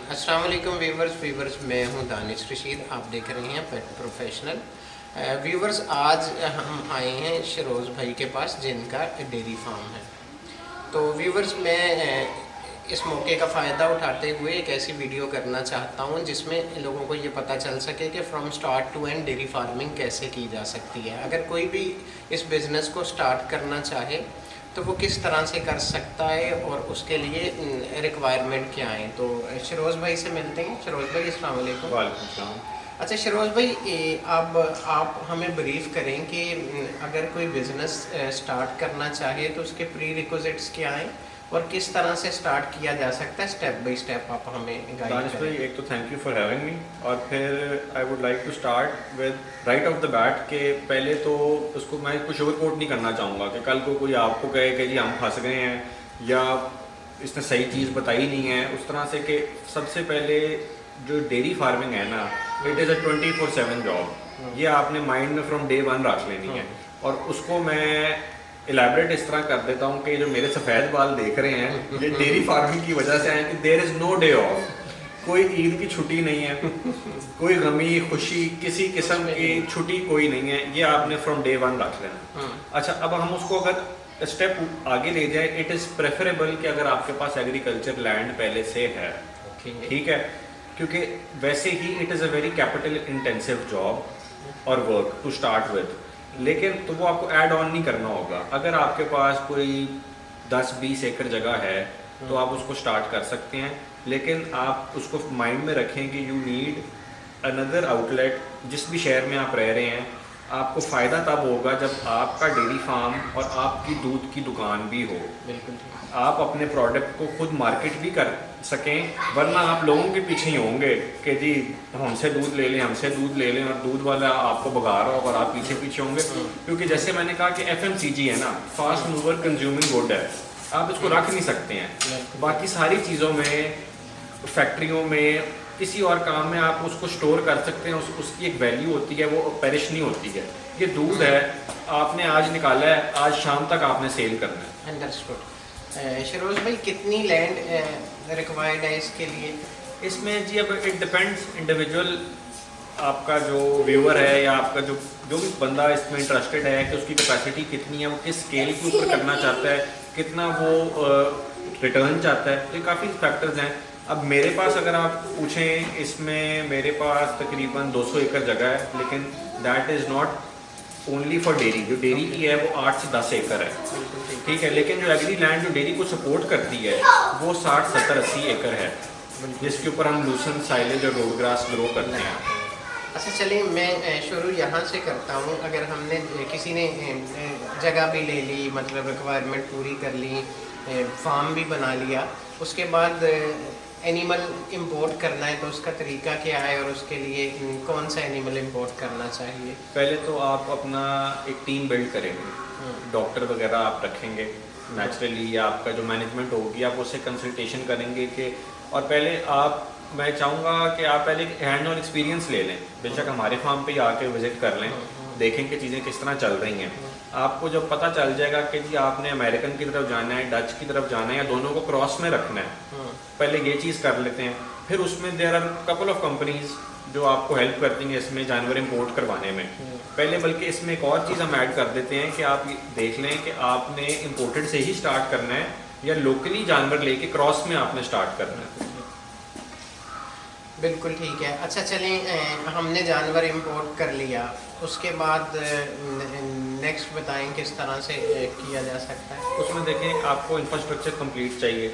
अस्सलाम वालेकुम व्यूवर्स, मैं हूं दानिश रशीद। आप देख रहे हैं पेट प्रोफेशनल। व्यूवर्स, आज हम आए हैं शरोज़ भाई के पास जिनका डेयरी फार्म है। तो व्यूवर्स, मैं इस मौके का फ़ायदा उठाते हुए एक ऐसी वीडियो करना चाहता हूं जिसमें लोगों को ये पता चल सके कि from start to end dairy farming कैसे की जा सकती है। अगर कोई भी इस बिज़नेस को स्टार्ट करना चाहे तो वो किस तरह से कर सकता है और उसके लिए रिक्वायरमेंट क्या है। तो शरोज़ भाई से मिलते हैं। शरोज़ भाई, अस्सलाम वालेकुम। वालेकुम सलाम। अच्छा शरोज़ भाई, अब आप हमें ब्रीफ करें कि अगर कोई बिज़नेस स्टार्ट करना चाहे तो उसके प्री रिक्विजिट्स क्या हैं और किस तरह से स्टार्ट किया जा सकता है। स्टेप बाय स्टेप आप हमें गाइड दानिश भाई, करें। एक तो thank you for having me, और फिर I would like to start with right off the bat के पहले तो उसको मैं कुछ ओवर कोट नहीं करना चाहूँगा कि कल को कोई आपको कहे कि जी हम फंस गए हैं या इसने सही चीज़ बताई नहीं है, उस तरह से कि सबसे पहले जो डेयरी फार्मिंग है ना, इट इज़ अ 24/7 जॉब। ये आपने माइंड में फ्रॉम डे वन रख लेनी है। और उसको मैं इलेबरेट इस तरह कर देता हूँ कि जो मेरे सफ़ेद बाल देख रहे हैं ये डेयरी फार्मिंग की वजह से हैं कि there is no day off. कोई ईद की छुट्टी नहीं है, कोई गमी खुशी किसी किस्म की छुट्टी कोई नहीं है। ये आपने फ्रॉम डे वन रख लेना। अच्छा, अब हम उसको अगर स्टेप आगे ले जाए, इट इज़ प्रेफरेबल कि अगर आपके पास एग्रीकल्चर लैंड पहले से है, ठीक है, क्योंकि वैसे ही it is a very capital intensive job और वर्क टू स्टार्ट विद। लेकिन तो वो आपको ऐड ऑन नहीं करना होगा। अगर आपके पास कोई 10-20 एकड़ जगह है तो आप उसको स्टार्ट कर सकते हैं, लेकिन आप उसको माइंड में रखें कि यू नीड अनदर आउटलेट। जिस भी शहर में आप रह रहे हैं, आपको फ़ायदा तब होगा जब आपका डेयरी फार्म और आपकी दूध की दुकान भी हो। बिल्कुल, आप अपने प्रोडक्ट को खुद मार्केट भी कर सकें, वरना आप लोगों के पीछे ही होंगे कि जी हमसे दूध ले लें, हमसे दूध ले लें, और दूध वाला आपको भगा रहा होगा और आप पीछे पीछे होंगे। क्योंकि जैसे मैंने कहा कि FMCG है ना, फास्ट मूवर कंज्यूमिंग गुड है, आप इसको रख नहीं सकते हैं। बाकी सारी चीज़ों में, फैक्ट्रियों में, किसी और काम में आप उसको स्टोर कर सकते हैं। उसकी एक वैल्यू होती है, वो पेरिश नहीं होती है। ये दूध है, आपने आज निकाला है, आज शाम तक आपने सेल करना है। अंडरस्टूड। शरोज़ भाई, कितनी लैंड रिक्वायर्ड है इसके लिए? इसमें जी अब इट डिपेंड्स इंडिविजुअल, आपका जो व्यूअर है या आपका जो भी बंदा इसमें इंटरेस्टेड है कि उसकी कैपेसिटी कितनी है, वो किस स्केल के ऊपर करना चाहता है, कितना वो रिटर्न चाहता है। तो काफ़ी फैक्टर्स हैं। अब मेरे पास अगर आप पूछें, इसमें मेरे पास तकरीबन 200 एकड़ जगह है, लेकिन that is not only for dairy. जो डेयरी की है वो 8 से 10 एकड़ है, ठीक है। लेकिन जो एग्री लैंड जो डेयरी को सपोर्ट करती है वो 60, 70, 80 एकड़ है, जिसके ऊपर हम लूसन, साइलेज और रोड ग्रास ग्रो करते हैं। अच्छा चलिए, मैं शुरू यहाँ से करता हूँ। अगर हमने किसी ने जगह भी ले ली, मतलब रिक्वायरमेंट पूरी कर ली, फार्म भी बना लिया, उसके बाद एनिमल इंपोर्ट करना है तो उसका तरीका क्या है और उसके लिए कौन सा एनिमल इंपोर्ट करना चाहिए? पहले तो आप अपना एक टीम बिल्ड करेंगे, डॉक्टर वगैरह आप रखेंगे नेचुरली, या आपका जो मैनेजमेंट होगी आप उससे कंसल्टेशन करेंगे कि, और पहले आप, मैं चाहूँगा कि आप पहले हैंड ऑन एक्सपीरियंस ले लें। बेशक हमारे फार्म पे ही आके विज़िट कर लें, देखें कि चीज़ें किस तरह चल रही हैं। आपको जब पता चल जाएगा कि जी आपने अमेरिकन की तरफ जाना है, डच की तरफ जाना है, या दोनों को क्रॉस में रखना है, पहले ये चीज़ कर लेते हैं। फिर उसमें there are couple of companies जो आपको हेल्प करती हैं इसमें जानवर इंपोर्ट करवाने में। पहले बल्कि इसमें एक और चीज़ हम ऐड कर देते हैं कि आप देख लें कि आपने इंपोर्टेड से ही स्टार्ट करना है या लोकली जानवर लेके क्रॉस में आपने स्टार्ट करना है। बिल्कुल ठीक है। अच्छा चलिए, हमने जानवर इंपोर्ट कर लिया, उसके बाद नेक्स्ट बताएं किस तरह से किया जा सकता है। उसमें देखें, आपको इंफ्रास्ट्रक्चर कंप्लीट चाहिए।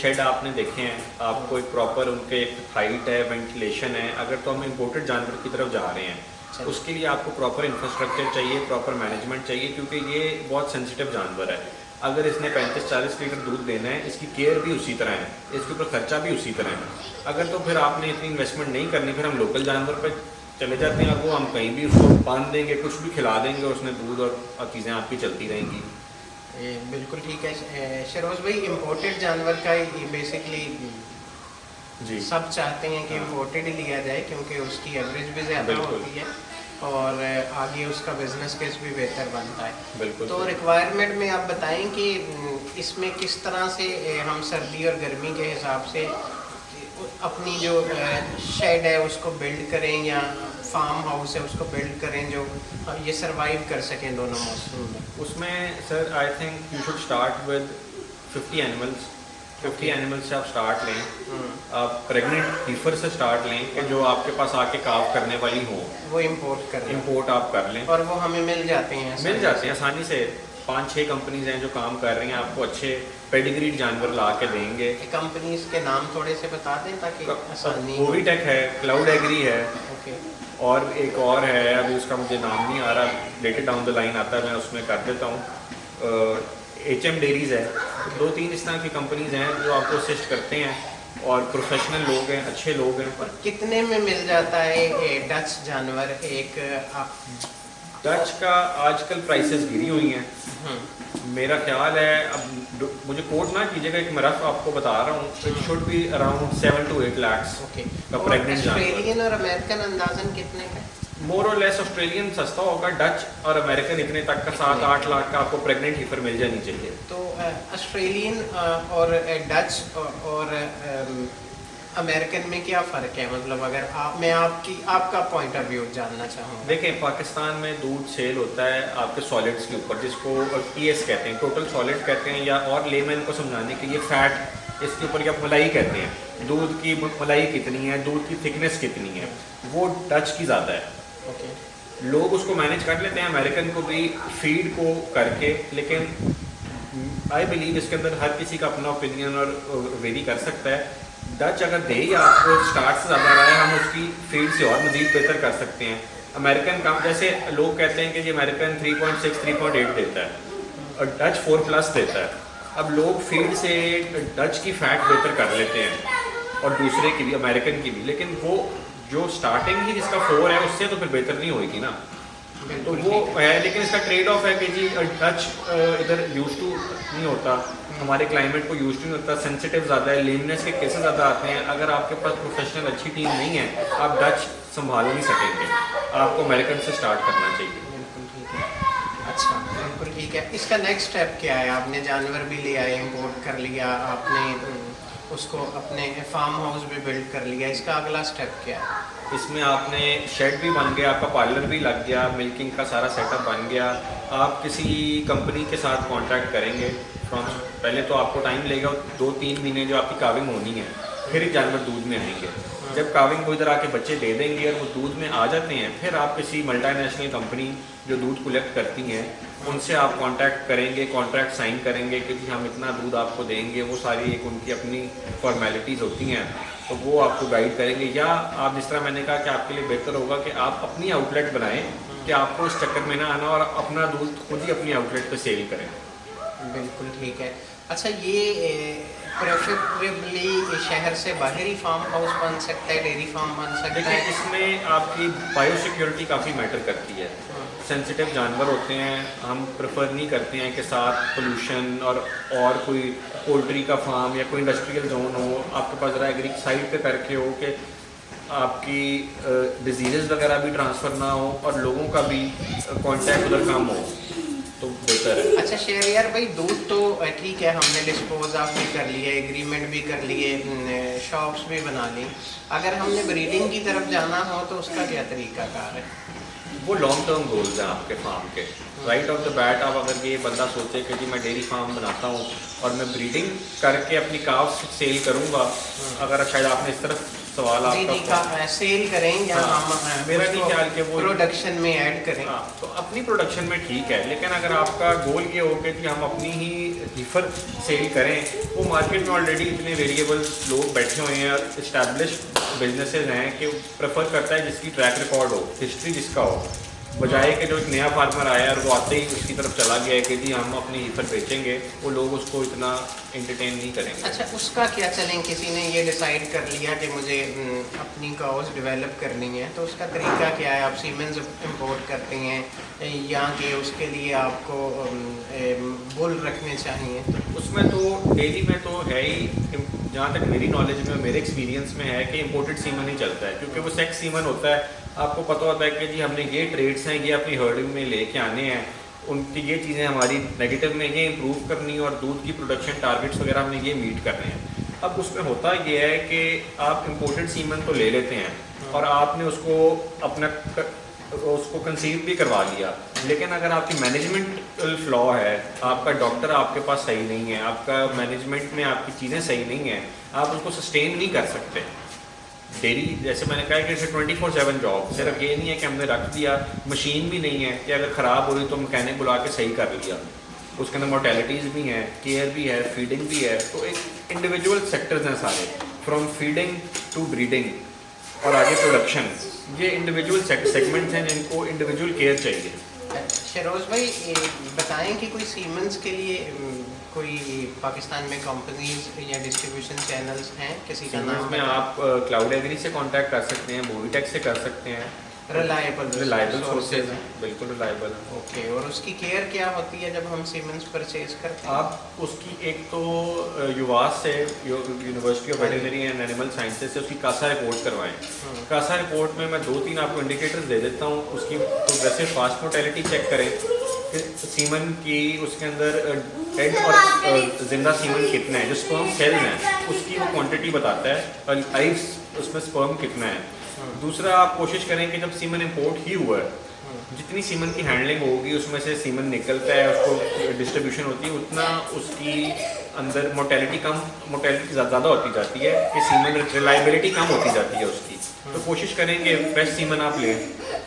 शेड आपने देखे हैं, आपको एक प्रॉपर उनके एक हाइट है, वेंटिलेशन है। अगर तो हम इंपोर्टेड जानवर की तरफ जा रहे हैं, उसके लिए आपको प्रॉपर इंफ्रास्ट्रक्चर चाहिए, प्रॉपर मैनेजमेंट चाहिए, क्योंकि ये बहुत सेंसिटिव जानवर है। अगर इसने 35-40 लीटर दूध देना है, इसकी केयर भी उसी तरह है, इसके ऊपर खर्चा भी उसी तरह है। अगर तो फिर आपने इतनी इन्वेस्टमेंट नहीं करनी, फिर हम लोकल जानवर पर चले जाते हैं, वो हम कहीं भी उसको बांध देंगे, कुछ भी खिला देंगे, उसने दूध और चीज़ें आपकी चलती रहेंगी। बिल्कुल ठीक है। शरोज़ भाई, इम्पोर्टेड जानवर का ये बेसिकली जी सब चाहते हैं कि इम्पोर्टेड ही लिया जाए, क्योंकि उसकी एवरेज भी ज़्यादा होती है और आगे उसका बिजनेस केस भी बेहतर बनता है। बिल्कुल। तो रिक्वायरमेंट में आप बताएं कि इसमें किस तरह से हम सर्दी और गर्मी के हिसाब से अपनी जो शेड है उसको बिल्ड करें या फार्म हाउस है उसको बिल्ड करें जो ये सरवाइव कर सकें दोनों मौसम में? उसमें sir I think you should start with 50 animals. 50 animals से आप स्टार्ट लें। आप प्रेग्नेंट हीफर से स्टार्ट लें कि जो आपके पास आके काव करने वाली हो, वो इंपोर्ट आप कर लें। और वो हमें मिल जाते हैं आसानी से। 5-6 कंपनीज हैं जो काम कर रही हैं, आपको अच्छे पेडिग्रीड जानवर ला के देंगे। कंपनीज के नाम थोड़े से बता दें ताकि आसानी। ओवीटेक है, क्लाउड एग्री है, ओके, और एक और है, अभी उसका मुझे नाम नहीं आ रहा, लेटर डाउन द लाइन आता है, मैं उसमें कर देता हूँ। HM डेयरीज है। 2-3 इस तरह की कंपनीज हैं जो आपको असिस्ट करते हैं और प्रोफेशनल लोग हैं, अच्छे लोग हैं। और कितने में मिल जाता है डच जानवर एक? डच का आजकल प्राइसेस गिरी हुई हैं। मेरा ख्याल है, अब मुझे कोट ना कीजिएगा, एक मैं रफ आपको बता रहा हूँ, it should be around 7 to 8 lakh का प्रेग्नेंट जानवर। ऑस्ट्रेलियन और अमेरिकन अंदाजन कितने का? मोर और लेस ऑस्ट्रेलियन सस्ता होगा, डच और अमेरिकन इतने तक का 7-8 लाख का आपको प्रेग्नेंट हीफर मिल जानी चाहिए। तो ऑस्ट्रेलियन और डच और अमेरिकन में क्या फ़र्क है? मतलब अगर मैं आपका पॉइंट ऑफ व्यू जानना चाहूँगा। देखें, पाकिस्तान में दूध सेल होता है आपके सॉलिड्स के ऊपर, जिसको TS कहते हैं, टोटल सॉलिड कहते हैं, या और लेमैन को समझाने के लिए फैट, इसके ऊपर या मलाई कहते हैं। दूध की मलाई कितनी है, दूध की थिकनेस कितनी है, वो डच की ज़्यादा है। ओके, लोग उसको मैनेज कर लेते हैं, अमेरिकन को भी फीड को करके, लेकिन आई बिलीव इसके अंदर हर किसी का अपना ओपिनियन और वेरी कर सकता है। डच अगर दे या आपको स्टार्ट से ज़्यादा रहा है, हम उसकी फीड से और मज़ीद बेहतर कर सकते हैं। अमेरिकन कम, जैसे लोग कहते हैं कि जी अमेरिकन 3.6 3.8 देता है और डच 4+ देता है। अब लोग फीड से डच की फ़ैट बेहतर कर लेते हैं और दूसरे की भी, अमेरिकन की भी, लेकिन वो जो स्टार्टिंग ही जिसका 4 है उससे तो फिर बेहतर नहीं होगी ना, तो वो है। लेकिन इसका ट्रेड ऑफ है कि जी डच इधर यूज टू नहीं होता, हमारे क्लाइमेट को यूज टू नहीं होता, सेंसिटिव ज़्यादा है, लेमनेस के केसेस ज़्यादा आते हैं। अगर आपके पास प्रोफेशनल अच्छी टीम नहीं है, आप डच संभाल नहीं सकेंगे, आपको अमेरिकन से स्टार्ट करना चाहिए। बिल्कुल ठीक है। अच्छा, बिल्कुल ठीक है। इसका नेक्स्ट स्टेप क्या है? आपने जानवर भी ले आए, इम्पोर्ट कर लिया, आपने उसको अपने फार्म हाउस भी बिल्ड कर लिया, इसका अगला स्टेप क्या है? इसमें आपने शेड भी बन गया, आपका पार्लर भी लग गया, मिल्किंग का सारा सेटअप बन गया। आप किसी कंपनी के साथ कॉन्ट्रैक्ट करेंगे। पहले तो आपको टाइम लगेगा 2-3 महीने जो आपकी काविंग होनी है, फिर ही जानवर दूध में आएंगे। जब काविंग को इधर आके बच्चे दे देंगे और वो दूध में आ जाते हैं, फिर आप किसी मल्टीनेशनल कंपनी जो दूध कलेक्ट करती हैं उनसे आप कांटेक्ट करेंगे, कॉन्ट्रैक्ट साइन करेंगे कि जी हम इतना दूध आपको देंगे। वो सारी एक उनकी अपनी फॉर्मेलिटीज़ होती हैं, तो वो आपको गाइड करेंगे। या आप, जिस तरह मैंने कहा कि आपके लिए बेहतर होगा कि आप अपनी आउटलेट बनाएं, कि आपको इस चक्कर में ना आना और अपना दूध खुद ही अपनी आउटलेट पे सेल करें। बिल्कुल ठीक है। अच्छा, ये प्रेफरेबली शहर से बाहर ही फार्म हाउस बन सकता है, डेयरी फार्म बन सकता है? इसमें आपकी बायोसिक्योरिटी काफ़ी मैटर करती है। सेंसिटिव जानवर होते हैं, हम प्रेफर नहीं करते हैं कि साथ पोल्यूशन और कोई पोल्ट्री का फार्म या कोई इंडस्ट्रियल जोन हो, आपके पास ज़रा एग्री साइड पे करके हो कि आपकी डिजीज़ वगैरह भी ट्रांसफ़र ना हो और लोगों का भी कांटेक्ट उधर कम हो, तो बेहतर है। अच्छा शहरियार भाई, दूध तो ठीक है, हमने डिस्पोज ऑफ भी कर लिए, एग्रीमेंट भी कर लिए, शॉप्स भी बना ली। अगर हमने ब्रीडिंग की तरफ जाना हो तो उसका क्या तरीकाकार है? वो लॉन्ग टर्म गोल्स हैं आपके फार्म के। राइट ऑफ द बैट आप अगर ये बंदा सोचे कि जी मैं डेयरी फार्म बनाता हूँ और मैं ब्रीडिंग करके अपनी काव्स सेल करूँगा, अगर शायद आपने इस तरफ सवाल आपका सेल करें या हम मेरा नहीं ख्याल कि वो प्रोडक्शन में ऐड करें। तो अपनी प्रोडक्शन में ठीक है, लेकिन अगर आपका गोल ये हो कि हम अपनी ही हीफर सेल करें, वो मार्केट में ऑलरेडी इतने वेरिएबल लोग बैठे हुए हैं, इस्टेब्लिश्ड बिजनेसेस हैं कि प्रेफर करता है जिसकी ट्रैक रिकॉर्ड हो, हिस्ट्री जिसका हो, बजाय कि जो एक नया फार्मर आया और वो आते ही उसकी तरफ चला गया है कि जी हम अपनी हीफर बेचेंगे, वो लोग उसको इतना एंटरटेन नहीं करेंगे। अच्छा, उसका क्या चलें, किसी ने ये डिसाइड कर लिया कि मुझे अपनी काउस डेवलप करनी है, तो उसका तरीका क्या है? आप सीमेंस इंपोर्ट करते हैं या कि उसके लिए आपको बुल रखने चाहिए? उसमें तो डेयरी में तो है ही, जहाँ तक मेरी नॉलेज में, मेरे एक्सपीरियंस में है कि इंपोर्टेड सीमन ही चलता है, क्योंकि वो सेक्स सीमन होता है। आपको पता होता है कि जी हमने ये ट्रेड्स हैं, ये अपनी हर्डिंग में लेके आने हैं, उनकी ये चीज़ें हमारी नेगेटिव में ये इंप्रूव करनी है और दूध की प्रोडक्शन टारगेट्स वगैरह हमने ये मीट करने हैं। अब उसमें होता ये है कि आप इम्पोर्टेड सीमन तो ले लेते हैं और आपने उसको अपना उसको कंसीव भी करवा लिया, लेकिन अगर आपकी मैनेजमेंट फ्लॉ है, आपका डॉक्टर आपके पास सही नहीं है, आपका मैनेजमेंट में आपकी चीज़ें सही नहीं हैं, आप उसको सस्टेन नहीं कर सकते। डेली जैसे मैंने कहा कि इसे 24/7 जॉब, सिर्फ ये नहीं है कि हमने रख दिया, मशीन भी नहीं है कि अगर ख़राब हो रही तो मैकेनिक बुला के सही कर लिया, उसके अंदर मोर्टेलिटीज़ भी हैं, केयर भी है, फीडिंग भी है। तो एक इंडिविजुअल सेक्टर्स हैं सारे, फ्रॉम फीडिंग टू ब्रीडिंग और आगे प्रोडक्शन, ये इंडिविजुअल सेगमेंट्स हैं जिनको इंडिविजुअल केयर चाहिए। शरोज भाई बताएं कि कोई सीमेंस के लिए कोई पाकिस्तान में कंपनीज या डिस्ट्रीब्यूशन चैनल्स हैं, किसी का नाम में आप क्लाउड एग्री से कांटेक्ट कर सकते हैं, मोवीटेक से कर सकते हैं, रिलायबल सोर्सेज हैं, बिल्कुल रिलायबल। ओके, और उसकी केयर क्या होती है जब हम सीमेंस परचेज करते हैं? आप उसकी एक तो युवास से, university of veterinary and animal sciences से उसकी कासा रिपोर्ट करवाएं। कासा रिपोर्ट में मैं 2-3 आपको इंडिकेटर्स दे देता हूँ उसकी। तो वैसे फास्ट मोर्टेलिटी चेक करें कि सीमन की उसके अंदर हेड और जिंदा सीमन कितना है, जो स्पर्म सेल्स हैं उसकी वो क्वांटिटी बताता है, और आइस उसमें स्पर्म कितना है। दूसरा, आप कोशिश करें कि जब सीमन इंपोर्ट ही हुआ है, जितनी सीमन की हैंडलिंग होगी उसमें से सीमन निकलता है, उसको डिस्ट्रीब्यूशन होती है, उतना उसकी अंदर मोर्टेलिटी ज़्यादा होती जाती है कि सीमन रिलायबिलिटी कम होती जाती है उसकी। तो कोशिश करें कि फ्रेश सीमन आप लें।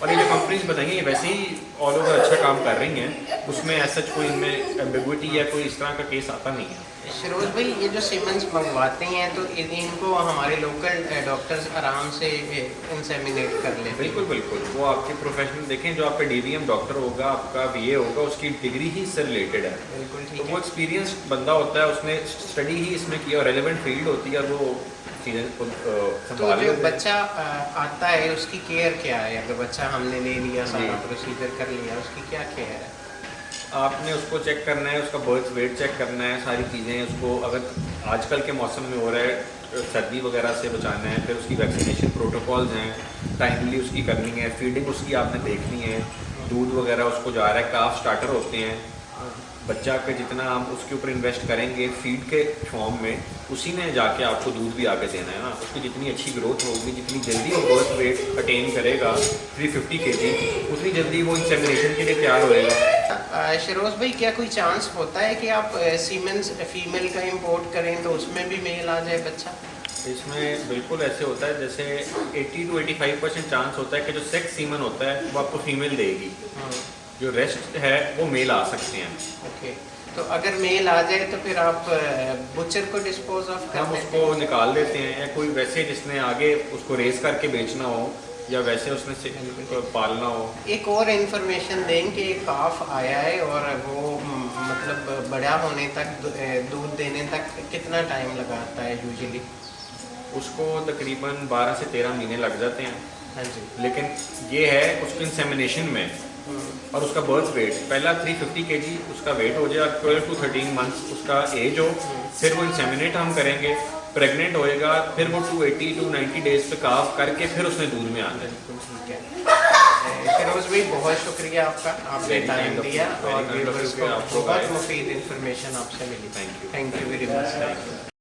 और ये जो कंपनीज बताएंगे ये वैसे ही ऑल ओवर अच्छा काम कर रही हैं, उसमें ऐसा कोई इनमें एम्बिग्विटी या कोई इस तरह का केस आता नहीं है। शरोज भाई, ये जो सीमेंस मंगवाते हैं तो इनको हमारे लोकल डॉक्टर्स आराम से इंसेमिनेट कर लेते हैं? बिल्कुल बिल्कुल, वो आपके प्रोफेशनल देखें, जो आपका DVM डॉक्टर होगा, आपका VA होगा, उसकी डिग्री ही इससे रिलेटेड है। बिल्कुल ठीक तो है। वो एक्सपीरियंस बंदा होता है, उसने स्टडी ही इसमें किया और रेलेवेंट फील्ड होती है, और वो चीज़ें तो संभाल जो लेते हैं। बच्चा आता है उसकी केयर क्या है? अगर बच्चा हमने ले लिया, सारा प्रोसीजर कर लिया, उसकी क्या केयर है? आपने उसको चेक करना है, उसका बर्थ वेट चेक करना है, सारी चीज़ें उसको, अगर आजकल के मौसम में हो रहा है सर्दी वगैरह से बचाना है, फिर उसकी वैक्सीनेशन प्रोटोकॉल्स हैं, टाइमली उसकी करनी है, फीडिंग उसकी आपने देखनी है, दूध वगैरह उसको जा रहा है, काफ स्टार्टर होते हैं, बच्चा पे जितना हम उसके ऊपर इन्वेस्ट करेंगे फीड के फॉर्म में, उसी ने जाके आपको दूध भी आके देना है ना। उसकी जितनी अच्छी ग्रोथ होगी, जितनी जल्दी वो बर्थ वेट अटेन करेगा 350 kg, उतनी जल्दी वो इंसेमिनेशन के लिए तैयार होएगा। शरोज भाई, क्या कोई चांस होता है कि आप सीमेंस फीमेल का इंपोर्ट करें तो उसमें भी मेल आ जाए बच्चा? इसमें बिल्कुल ऐसे होता है, जैसे 80 to 85% चांस होता है कि जो सेक्स सीमन होता है वो आपको फीमेल देगी, जो रेस्ट है वो मेल आ सकते हैं। ओके, तो अगर मेल आ जाए तो फिर आप बुचर को डिस्पोज ऑफ कर हम देते उसको निकाल देते हैं, या कोई वैसे जिसने आगे उसको रेस करके बेचना हो या वैसे उसने पालना हो। एक और इन्फॉर्मेशन दें कि एक काफ आया है और वो मतलब बड़ा होने तक, दूध देने तक कितना टाइम लगाता है यूजुअली? उसको तकरीबन 12 से 13 महीने लग जाते हैं। हाँ जी। लेकिन ये है उसको इंसेमिनेशन में, और उसका बर्थ वेट पहला 350 kg उसका वेट हो जाए, 12 to 13 मंथ्स उसका एज हो, फिर वो इंसेमिनेट हम करेंगे, प्रेग्नेंट होएगा, फिर वो 280 to 90 डेज पे काफ करके फिर उसने दूध में आना है। बिल्कुल ठीक है। फिरोज भाई, बहुत शुक्रिया आपका, आपने टाइम दिया और व्यूअर्स को बहुत मुफीद इंफॉर्मेशन आपसे मिली। Thank you very much.